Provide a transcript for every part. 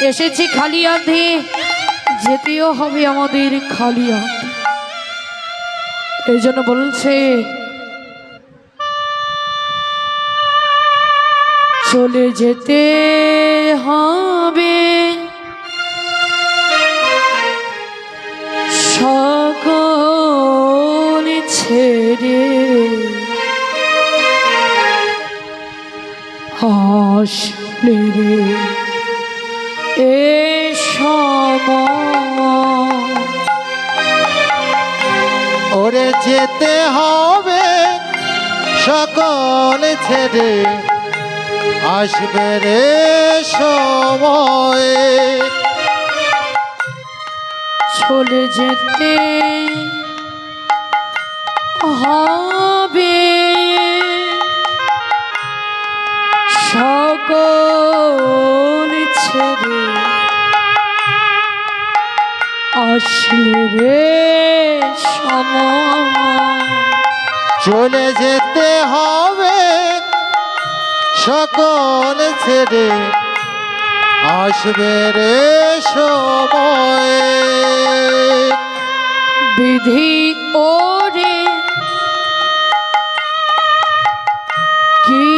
এসেছি খালি হাতে, যেতেও হবে আমাদের খালি হাতে। এই জন্য বলছে চলে যেতে হবে সকল ছেড়ে, আসলে রে এ সময়। ওরে যেতে হবে সকল ছেড়ে, আসবে রে সময়। চলে যেতে হবে সকল ছেড়ে, আসলে রে সময়। চলে যেতে হবে সকল ছেড়ে, আসবে রে সময়। বিধি ওরে কি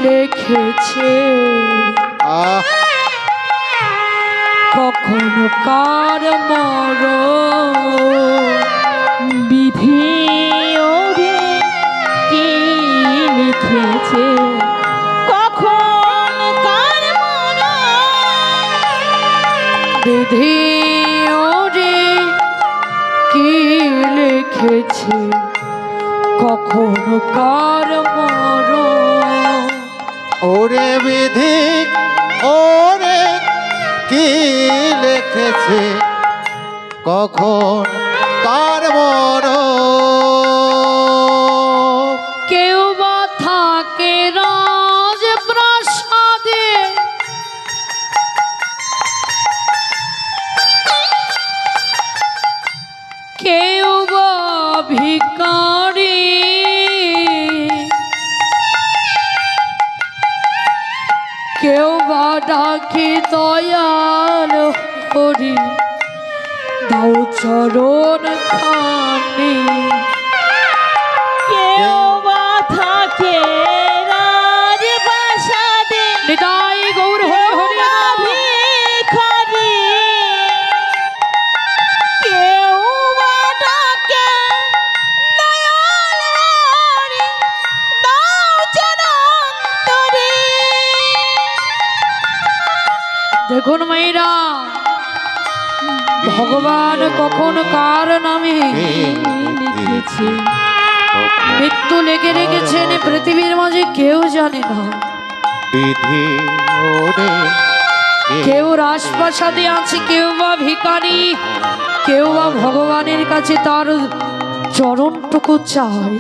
লিখেছে, কখনো কার মর বিধি ওরে কি লিখেছে, কখন কার মরণ। বিধি ওরে কি লিখেছে, কখনো কার মর। ওরে বিধি ওরে কি লিখেছে, কখন কার মরণ। কেউ বা থাকে রাজপ্রাসাদে, কেউ বা ভিখারি, কেউ বা ডাকি দয়াল হরি, দাও চরণ খানি। কেউ বা থাকে রাজপ্রাসাদে, নিতাই গৌর হরি হরি নাম। ভিখারি, কেউ বা ডাকে দয়াল হরি, দাও চরণ তরি। দেখুন মাইরা, ভগবান কখন কার নামে লিখেছে, মৃত্যু লেগে রেখেছেন পৃথিবীর মাঝে কেউ জানে না। বিধি ওরে কেউ রাজপ্রাসাদে আছে, কেউ বা ভিখারি, কেউ বা ভগবানের কাছে তার চরণটুকু চায়।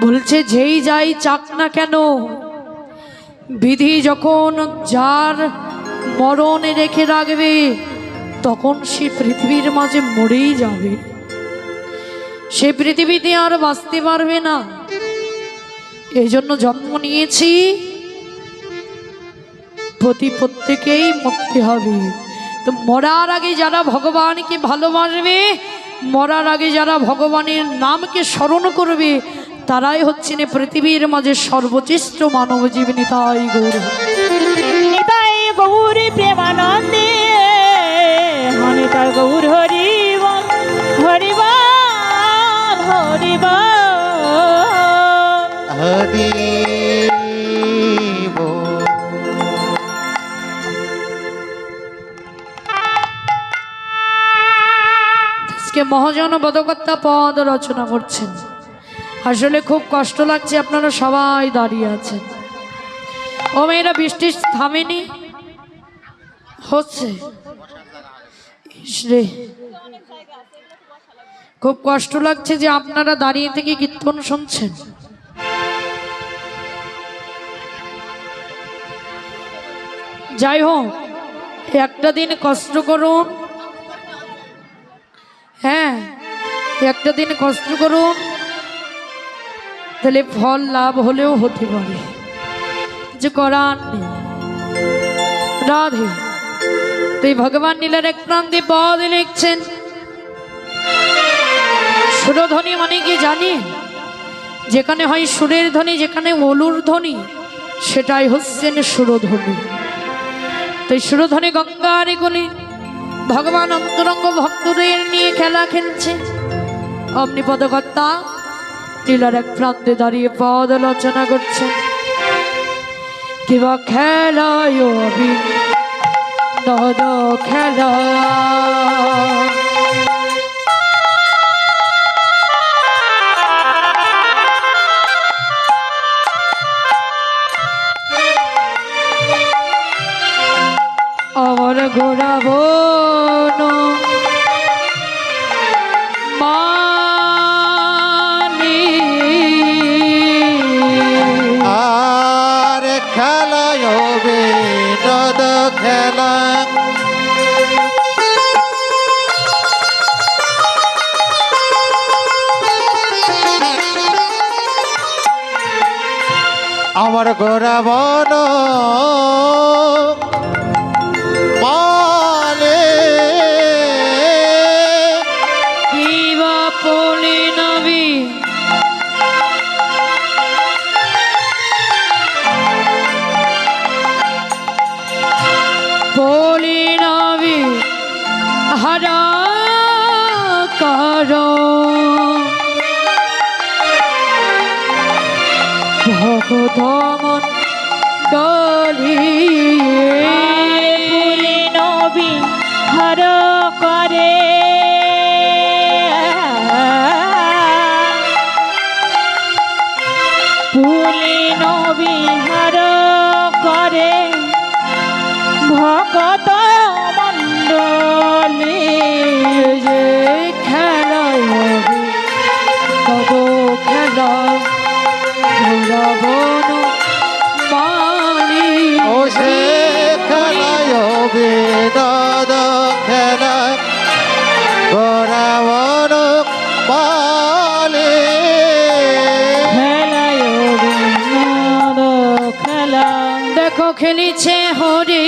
বলছে যেই যাই চাক না কেন, বিধি যখন যার মরণে রেখে রাখবে, তখন সে পৃথিবীর মাঝে মরেই যাবে। সে পৃথিবীতে আর বাঁচতে পারবে না। এই জন্য জন্ম নিয়েছি, প্রত্যেকেই মরতে হবে। তো মরার আগে যারা ভগবানকে ভালোবাসবে, মরার আগে যারা ভগবানের নামকে স্মরণ করবে, তারাই হচ্ছেন পৃথিবীর মাঝে সর্বশ্রেষ্ঠ মানব জীবনী। তাই গৌর নিতাই গৌর প্রেমানন্দে, নিতাই গৌর হরিবল হরিবল হরিবল হরি আজকে মহাজন বদকর্তা পদ রচনা করছেন। আসলে খুব কষ্ট লাগছে, আপনারা সবাই দাঁড়িয়ে আছেন। ও মেয়েরা, বৃষ্টি থামেনি, হচ্ছে। ইসরে, খুব কষ্ট লাগছে যে আপনারা দাঁড়িয়ে থেকে কীর্তন শুনছেন। যাই হোক, একটা দিন কষ্ট করুন, হ্যাঁ একটা দিন কষ্ট করুন, তাহলে ফল লাভ হলেও হতে পারে, যে করার নেই। রাধে তুই ভগবান নীলার এক প্রান্তে পদ লিখছেন সুরধ্বনি মানে কি জানি যেখানে হয় সুরের ধ্বনি যেখানে মলুর ধ্বনি সেটাই হচ্ছেন সুরধ্বনি তাই সুরধ্বনি গঙ্গার গলি ভগবান অন্তরঙ্গ ভক্তদের নিয়ে খেলা খেলছে অমনি পদকর্তা নীলার এক প্রান্তে দাঁড়িয়ে পদ আলোচনা করছেন কিবা খেলায় নদ খেলা আমার ঘোরাবো আর খেলায় হবে নদ খেলা আমার গোরা বন মালে কিবা পলি নবী পলি নবী হারা কারো ভগধমন ডলি ফুলি নবী হর করে ফুলি নবী হর করে ভগত মণ্ডলী যে খেলায় হবে তদ খেলা ঘোরাবন মালি ও সে খেলায় হবে নদ খেলা গোরা বন মালে খেলায় বিনোদ খেলা দেখো খেলিছে হরি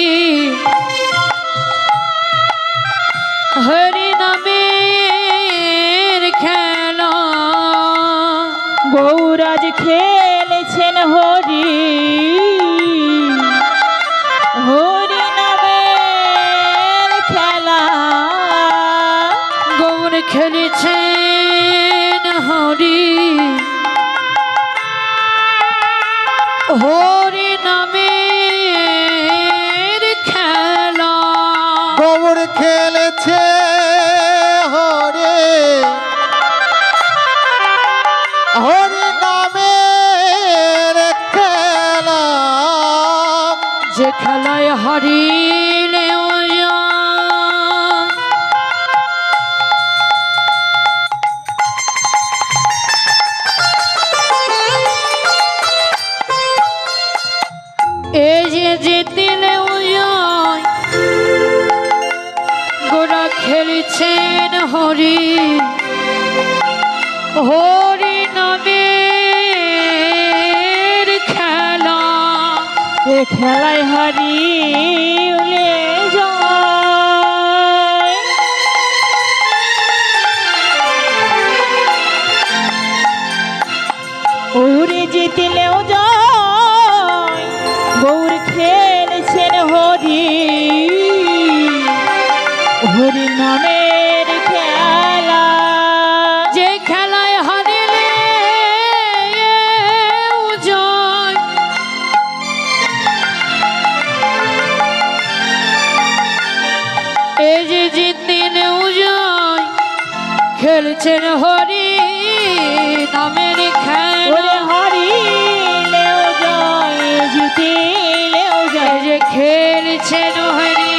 হরি নামের খেলা গৌরাজ খেলেছেন হরি হরি নামের খেলা গৌর খেলিছেন হরি হরি নামের খেলা গোবর খেলেছে হরে হরি নামের খেলা যে খেলায় হারিলেও যায় এই যে জিতিলেও যায় গোরা খেলিছেন হরি হরি নামের খেলা এ খেলায় হারিলে যায় ওরে জিতলেও যায় গৌর খেলছেন হরি হরি নামের খেলা যে খেলায় হারিলে যায় এই যে জিতলেও যায় খেলছেন হরি নামের খেলা ওরে হারিলেও যায় জিতিলেও এই যায় যে খেলছেন হরি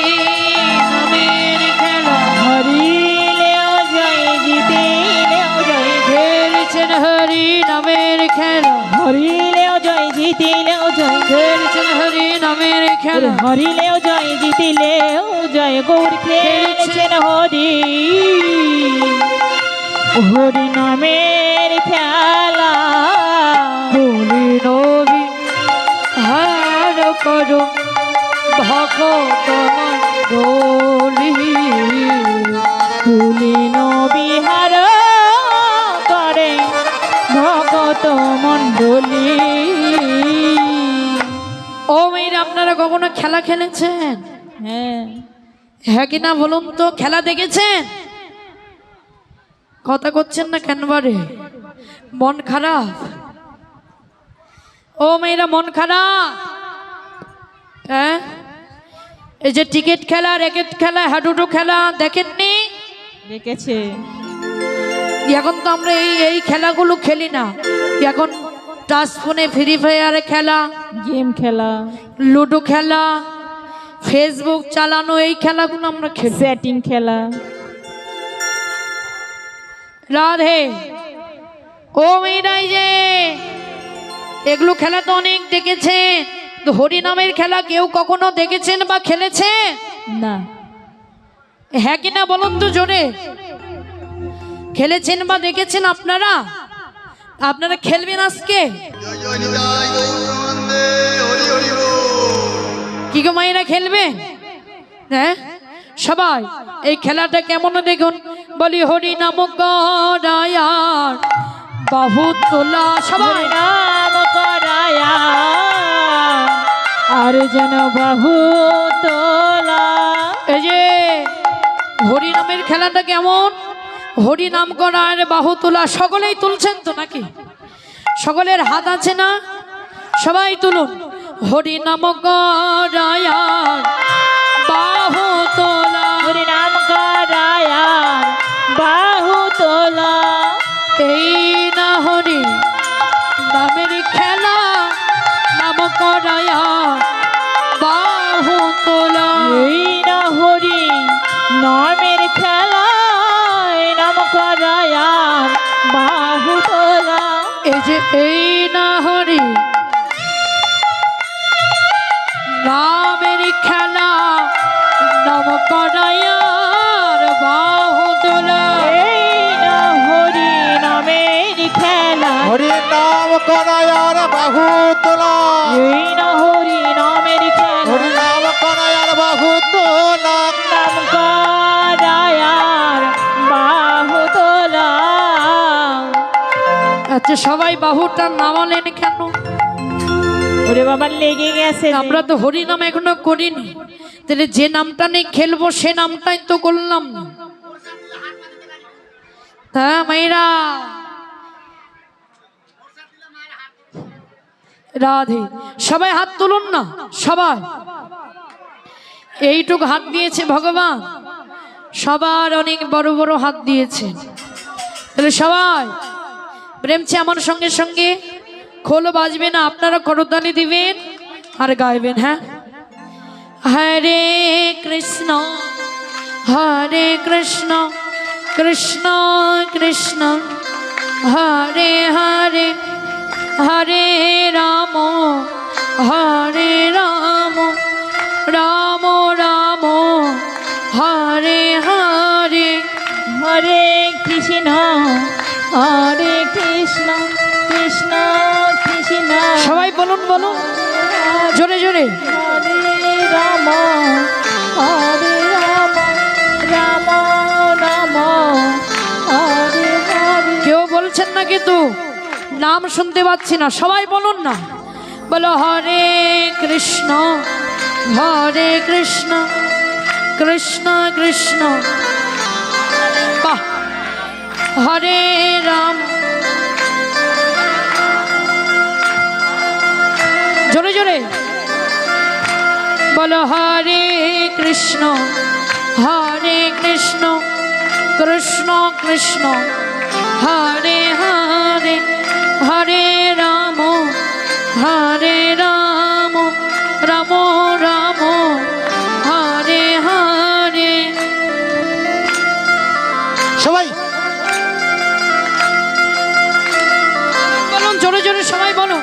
নামের খেলা হারিলেও যায় জিতিলেও যায় খেলছেন হরি নামের খেলা হারিলেও জয় জিতিলেও জয় খেলছেন হরি নামের খেলা হারিলেও জয় জিতিলেও জয় গৌর খেলছেন হরি হরি নামের খেলা বলি নবী হার করো ভগত মণ্ডলী তুলিন বিহার করে ভগত মণ্ডলী। ও মেয়েরা, আপনারা কখনো খেলা খেলেছেন? হ্যাঁ, হ্যাঁ কিনা বলুন তো, খেলা দেখেছেন? কথা করছেন না কেন বারে? মন খারাপ? ও মেয়েরা, মন খারাপ? হ্যাঁ, এই যে টিকিট খেলা, র্যাকেট খেলা, হাডুডু খেলা দেখেননি? দেখেছে। এখন তো আমরা এই খেলাগুলো খেলি না। এখন টাচ ফোনে ফ্রি ফায়ারে খেলা, গেম খেলা, লুডো খেলা, ফেসবুক চালানো, এই খেলাগুলো আমরা খেলি। সেটিং খেলা। রাধে। ও মেয়েরাই যে এগুলো খেলা তো অনেক দেখেছে, হরি নামের খেলা কেউ কখনো দেখেছেন বা খেলেছেন? না। হ্যাঁ কিনা বলুন তো জোরে। খেলেছেন বা দেখেছেন আপনারা? আপনারা খেলবেন আজকে? কি গো মায়েরা, খেলবে? হ্যাঁ, সবাই এই খেলাটা কেমন দেখুন। বলি হরি নাম গড়ায়ার বাহু তোলা, সবাই নাম করায়া আর যেন বাহু তোলা। এই যে হরি নামের খেলাটা কেমন, হরি নাম করার বাহু তোলা, সকলেই তুলছেন তো নাকি? সকলের হাত আছে না? সবাই তুলুন। হরি নাম করায়ার বাহু তোলা, হরি নাম করায়া বাহু তোলা। এই না হরি নামের খেলা, নাম করায়া বাহু তোলা। এই না হরি নামের খেলা, নাম করায়া বাহু তোলা। এই যে এই না হরি নামের খেলা, নাম করায়ার বাহু তোলা। এই না হরি নামের খেলা, হরি নাম করায়ার বাহু তোলা, এই না হরি নামের খেলা, হরি নাম করায়ার বাহু তোলা। নাম করায়ার বাহু তোলা। আচ্ছা, সবাই বাহুটা নামালেন কেন? ওরে বাবা, লেগে গেছে। আমরা তো হরি নাম এখনো করিনি, তাহলে যে নামটা নিয়ে খেলবো সে নামটাই তো করলাম না। হ্যাঁ মাইরা, রাধে। সবাই হাত তুলুন না, সবাই এইটুক হাত দিয়েছে ভগবান, সবার অনেক বড় বড় হাত দিয়েছে। তাহলে সবাই প্রেমছে আমার সঙ্গে সঙ্গে খোল বাজবে না, আপনারা করতালি দিবেন আর গাইবেন। হ্যাঁ, হরে কৃষ্ণ হরে কৃষ্ণ কৃষ্ণ কৃষ্ণ হরে হরে, হরে রাম হরে রাম, রাম রাম হরে হরে, হরে কৃষ্ণ হরে কৃষ্ণ কৃষ্ণ কৃষ্ণ সবাই বলুন বলুন জোরে জোরে, হরে রাম হরে রাম, রাম রাম হরে হরে। কেউ বলছেন না কিন্তু নাম শুনতে পাচ্ছি না, সবাই বলুন না। বলো হরে কৃষ্ণ কৃষ্ণ কৃষ্ণ, বাহ, হরে রাম। জোরে জোরে বলো হরে কৃষ্ণ কৃষ্ণ কৃষ্ণ হরে হরে, হরে রাম রাম রাম হরে হরে। সবাই বলুন জোরে জোরে, সবাই বলুন।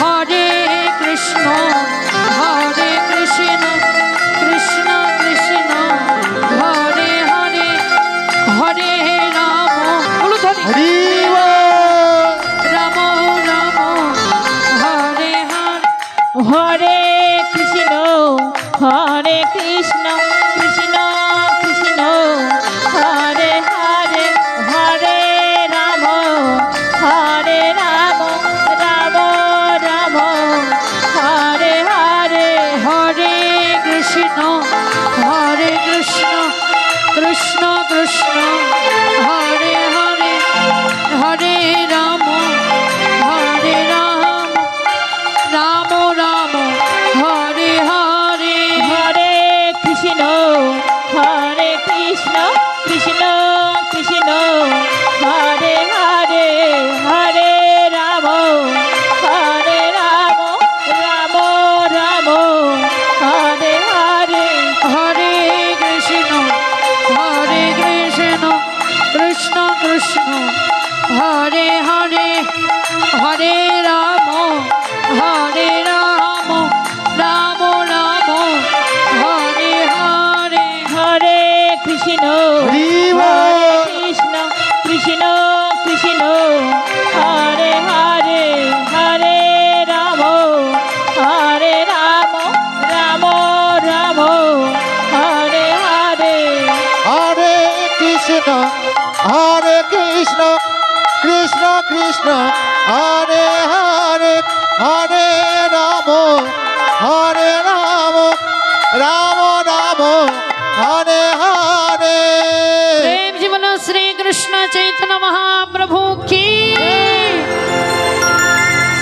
হরে কৃষ্ণ কৃষ্ণ কৃষ্ণ হরে হরে হরে হরে রাম হরে রাম রাম রাম হরে হরে হরে কৃষ্ণ হরি হরে বল। কৃষ্ণ কৃষ্ণ কৃষ্ণ হরে হরে হরে রাম রাম রাম হরে হরে হরে কৃষ্ণ কৃষ্ণ কৃষ্ণ হরে হরে হরে রাম রাম রাম হরে হরে प्रेम जीवन श्री कृष्ण चैतन्य महाप्रभु की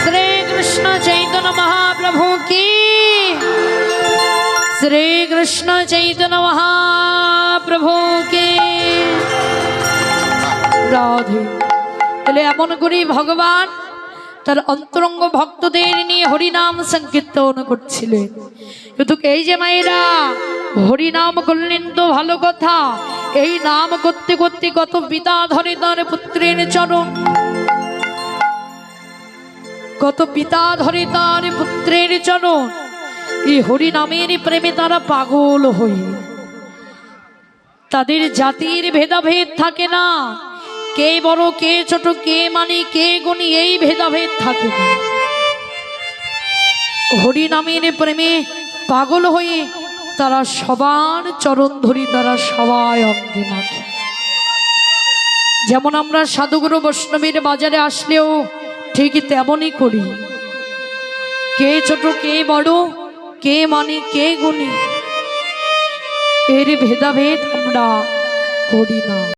श्री कृष्ण चैतन्य महाप्रभु की श्री कृष्ण चैतन्य महाप्रभु की राधे তাহলে এমন করে ভগবান তার অন্তরঙ্গ ভক্তদের নিয়ে হরিনাম সংকীর্তন করছিলেন। কিন্তু এই যে মায়েরা হরিনাম করলেন তো ভালো কথা, এই নাম করতে করতে কত পিতা ধরে তার পুত্রের চরণ, কত পিতা ধরে তার পুত্রের চরণ, এই হরিনামের প্রেমে তারা পাগল হয়ে, তাদের জাতির ভেদাভেদ থাকে না, কে বড় কে ছোট কে মানি কে গুণী এই ভেদাভেদ থাকে না। হরিনামের প্রেমে পাগল হয়ে তারা সবার চরণ ধরি, তারা সবাই অঙ্গে মাখে। যেমন আমরা সাধুগুরু বৈষ্ণবীর বাজারে আসলেও ঠিক তেমনই করি, কে ছোট কে বড় কে মানি কে গুণী এর ভেদাভেদ আমরা করি না।